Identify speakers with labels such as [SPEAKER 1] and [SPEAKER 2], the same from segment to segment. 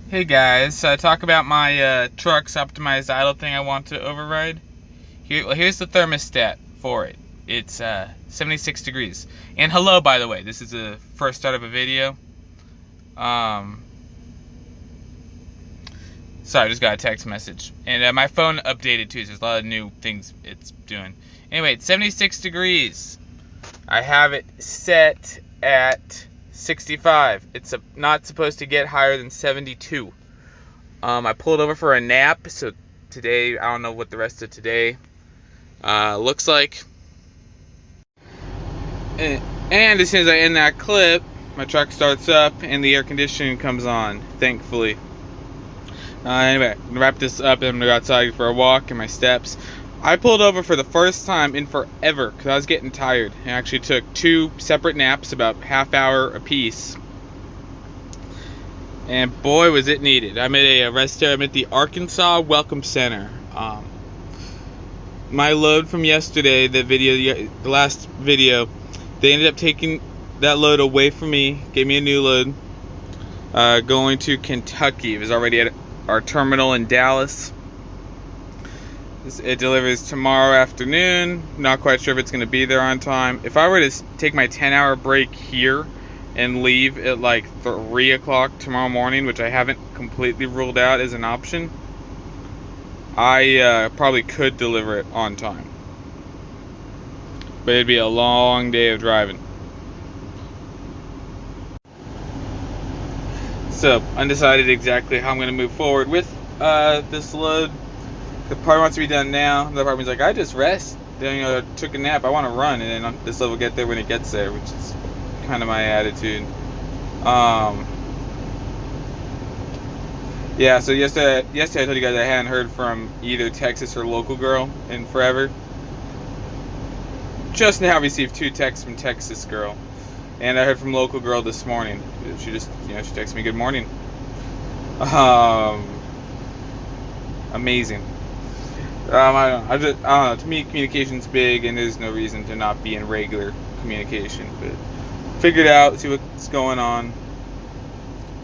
[SPEAKER 1] Hey guys, so I talk about my truck's optimized idle thing I want to override. Here's the thermostat for it. It's 76 degrees. And hello, by the way, this is the first start of a video. Sorry, I just got a text message. And my phone updated too, so there's a lot of new things it's doing. Anyway, it's 76 degrees. I have it set at 65. It's not supposed to get higher than 72. I pulled over for a nap, so today, I don't know what the rest of today looks like. And as soon as I end that clip, my truck starts up and the air conditioning comes on, thankfully. Anyway, I'm gonna wrap this up and I'm gonna go outside for a walk and my steps. I pulled over for the first time in forever because I was getting tired. I actually took 2 separate naps, about half hour apiece. And boy, was it needed. I'm at a rest area. I'm at the Arkansas Welcome Center. My load from yesterday, the last video, they ended up taking that load away from me, gave me a new load, going to Kentucky. It was already at our terminal in Dallas. It delivers tomorrow afternoon. Not quite sure if it's going to be there on time. If I were to take my 10-hour break here and leave at like 3 o'clock tomorrow morning, which I haven't completely ruled out as an option, I probably could deliver it on time. But it'd be a long day of driving. So, undecided exactly how I'm going to move forward with this load. The part wants to be done now. The part is like, I just rest. Then, took a nap. I want to run, and then this load will get there when it gets there, which is kind of my attitude. Yeah. So yesterday I told you guys I hadn't heard from either Texas or local girl in forever. Just now received 2 texts from Texas girl, and I heard from local girl this morning. She just, she texted me good morning. Amazing. I don't know. To me, communication's big, and there's no reason to not be in regular communication. But figure it out, see what's going on,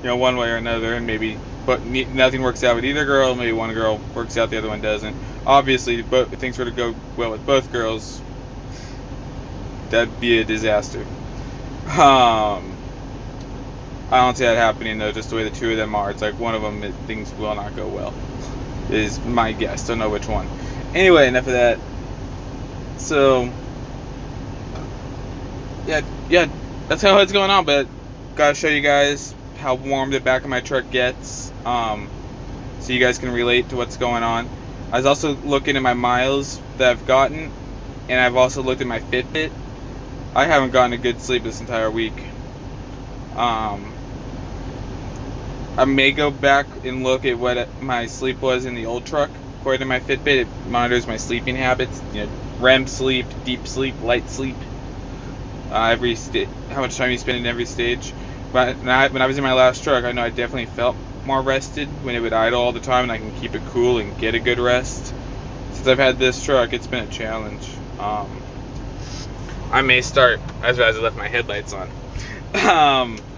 [SPEAKER 1] one way or another, and maybe, but nothing works out with either girl. Maybe one girl works out, the other one doesn't. Obviously, if things were to go well with both girls, that'd be a disaster. I don't see that happening though. Just the way the 2 of them are, it's like one of them things will not go well. Is my guess. Don't know which one. Anyway, enough of that. So, yeah, that's how it's going on. But gotta show you guys how warm the back of my truck gets, so you guys can relate to what's going on. I was also looking at my miles that I've gotten, and I've also looked at my Fitbit. I haven't gotten a good sleep this entire week. I may go back and look at what my sleep was in the old truck. According to my Fitbit, it monitors my sleeping habits. REM sleep, deep sleep, light sleep. How much time you spend in every stage. But when I was in my last truck, I know I definitely felt more rested when it would idle all the time, and I can keep it cool and get a good rest. Since I've had this truck, it's been a challenge. I may start as I left my headlights on.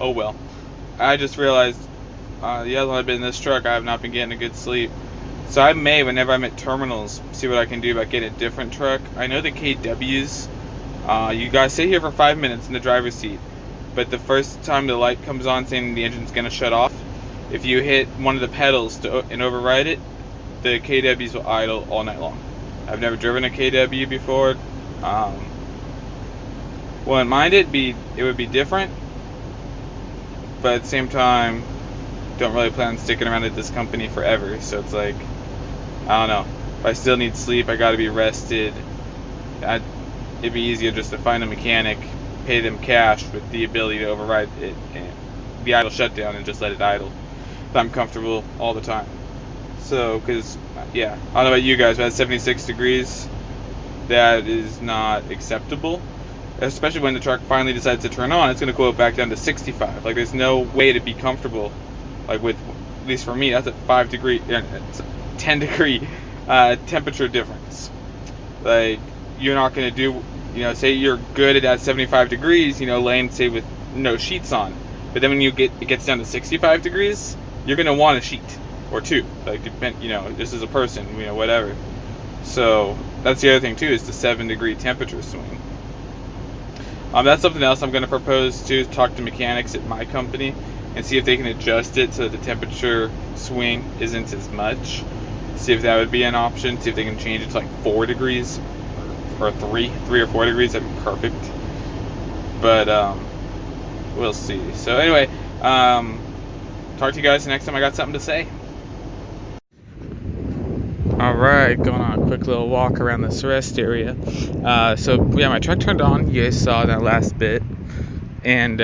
[SPEAKER 1] Oh well. I just realized the other one I've been in this truck, I have not been getting a good sleep. So I may, whenever I'm at terminals, see what I can do about getting a different truck. I know the KWs, you guys sit here for 5 minutes in the driver's seat, but the first time the light comes on saying the engine's going to shut off, if you hit one of the pedals and override it, the KWs will idle all night long. I've never driven a KW before. Wouldn't mind it. It would be different, but at the same time, don't really plan on sticking around at this company forever. So it's like, I don't know. If I still need sleep, I got to be rested. It'd be easier just to find a mechanic, pay them cash with the ability to override it and the idle shutdown and just let it idle. If I'm comfortable all the time. So, because, yeah, I don't know about you guys, but at 76 degrees, that is not acceptable. Especially when the truck finally decides to turn on, it's going to go back down to 65. Like, there's no way to be comfortable. Like, with, at least for me, that's a 10 degree temperature difference. Like, you're not going to do, say you're good at that 75 degrees, laying, say, with no sheets on. But then when it gets down to 65 degrees, you're gonna want a sheet or two. Like, this is a person, whatever. So that's the other thing too, is the 7-degree temperature swing. That's something else I'm gonna propose to talk to mechanics at my company and see if they can adjust it so that the temperature swing isn't as much. See if that would be an option. See if they can change it to like 4 degrees or 3 or 4 degrees. That'd be perfect. But we'll see. So anyway, talk to you guys next time I got something to say. Alright, going on a quick little walk around this rest area. So yeah, my truck turned on. You guys saw that last bit. And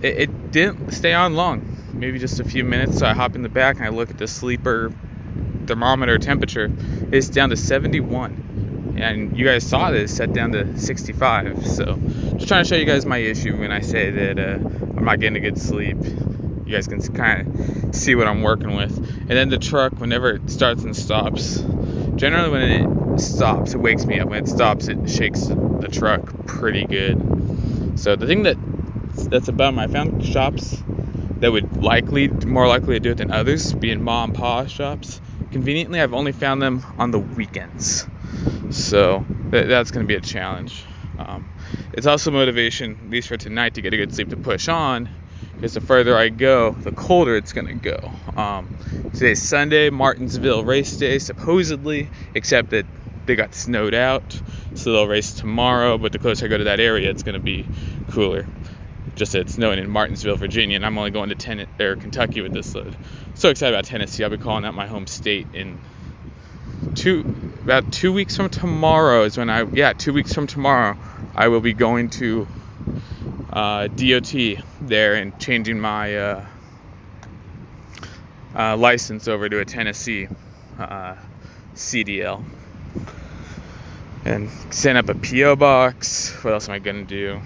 [SPEAKER 1] it didn't stay on long. Maybe just a few minutes. So I hop in the back and I look at the sleeper thermometer temperature. It's down to 71. And you guys saw this set down to 65. So just trying to show you guys my issue when I say that I'm not getting a good sleep. You guys can kind of see what I'm working with. And then the truck, whenever it starts and stops, generally when it stops, it wakes me up. When it stops, it shakes the truck pretty good. So the thing that's about them, I found shops that would more likely to do it than others, being mom and pa shops. Conveniently, I've only found them on the weekends. So that's going to be a challenge. It's also motivation, at least for tonight, to get a good sleep, to push on. Because the further I go, the colder it's going to go. Today's Sunday, Martinsville race day, supposedly, except that they got snowed out, so they'll race tomorrow, but the closer I go to that area, it's going to be cooler. Just that it's snowing in Martinsville, Virginia, and I'm only going to Kentucky with this load. So excited about Tennessee. I'll be calling that my home state in about 2 weeks from tomorrow is when 2 weeks from tomorrow, I will be going to DOT there and changing my license over to a Tennessee CDL and set up a P.O. box. What else am I gonna do?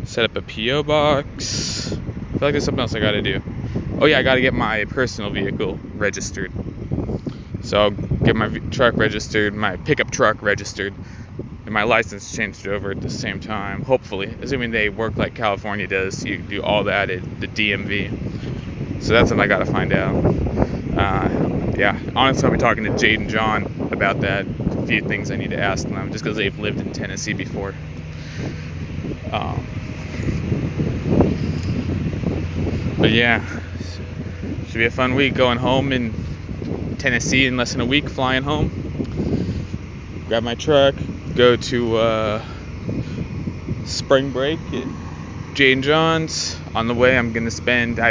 [SPEAKER 1] Set up a P.O. box. I feel like there's something else I gotta do. Oh yeah, I gotta get my personal vehicle registered. So I'll get my truck registered, my pickup truck registered, and my license changed over at the same time, hopefully, assuming they work like California does. You do all that at the DMV. So that's something I gotta find out. Honestly, I'll be talking to Jade and John about that. A few things I need to ask them, just because they've lived in Tennessee before. But yeah, should be a fun week. Going home in Tennessee in less than a week, flying home, grab my truck, go to spring break at Jay and John's. On the way, I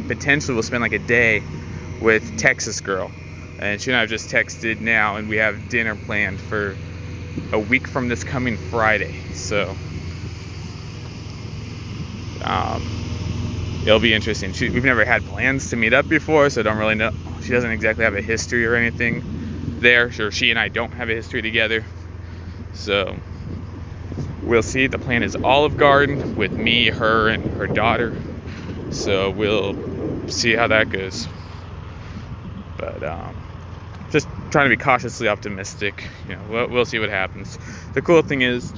[SPEAKER 1] potentially will spend like a day with Texas Girl, and she and I have just texted now, and we have dinner planned for a week from this coming Friday. So it'll be interesting. We've never had plans to meet up before, so I don't really know. She doesn't exactly have a history or anything there. Sure, she and I don't have a history together. So we'll see. The plan is Olive Garden with me, her, and her daughter. So we'll see how that goes. But just trying to be cautiously optimistic. We'll see what happens. The cool thing is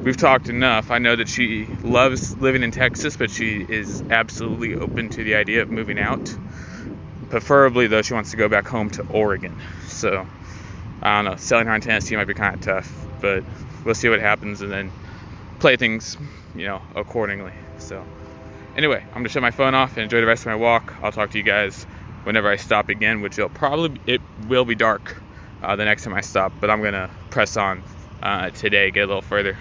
[SPEAKER 1] we've talked enough. I know that she loves living in Texas, but she is absolutely open to the idea of moving out. Preferably, though, she wants to go back home to Oregon. So, I don't know, selling her in Tennessee might be kind of tough, but we'll see what happens and then play things, accordingly. So, anyway, I'm going to shut my phone off and enjoy the rest of my walk. I'll talk to you guys whenever I stop again, which it will be dark the next time I stop, but I'm going to press on today, get a little further.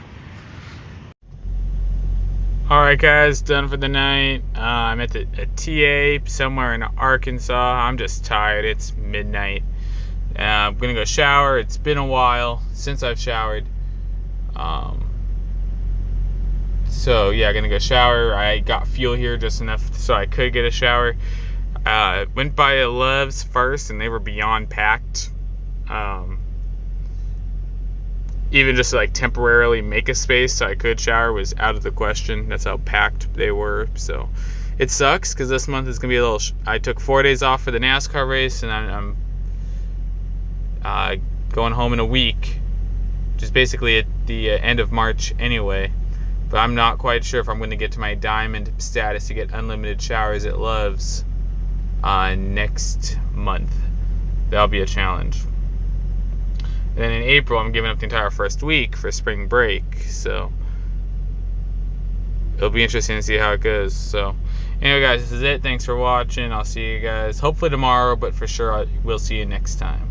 [SPEAKER 1] Alright guys, done for the night. I'm at a TA somewhere in Arkansas. I'm just tired. It's midnight. I'm gonna go shower. It's been a while since I've showered. So yeah, gonna go shower. I got fuel here just enough so I could get a shower. Went by a Love's first and they were beyond packed. Even just to, like, temporarily make a space so I could shower was out of the question. That's how packed they were. So it sucks because this month is gonna be a little. I took 4 days off for the NASCAR race, and I'm going home in a week, which is basically at the end of March anyway. But I'm not quite sure if I'm going to get to my diamond status to get unlimited showers at Love's next month. That'll be a challenge. And then in April, I'm giving up the entire first week for spring break. So it'll be interesting to see how it goes. So anyway, guys, this is it. Thanks for watching. I'll see you guys hopefully tomorrow, but for sure we'll see you next time.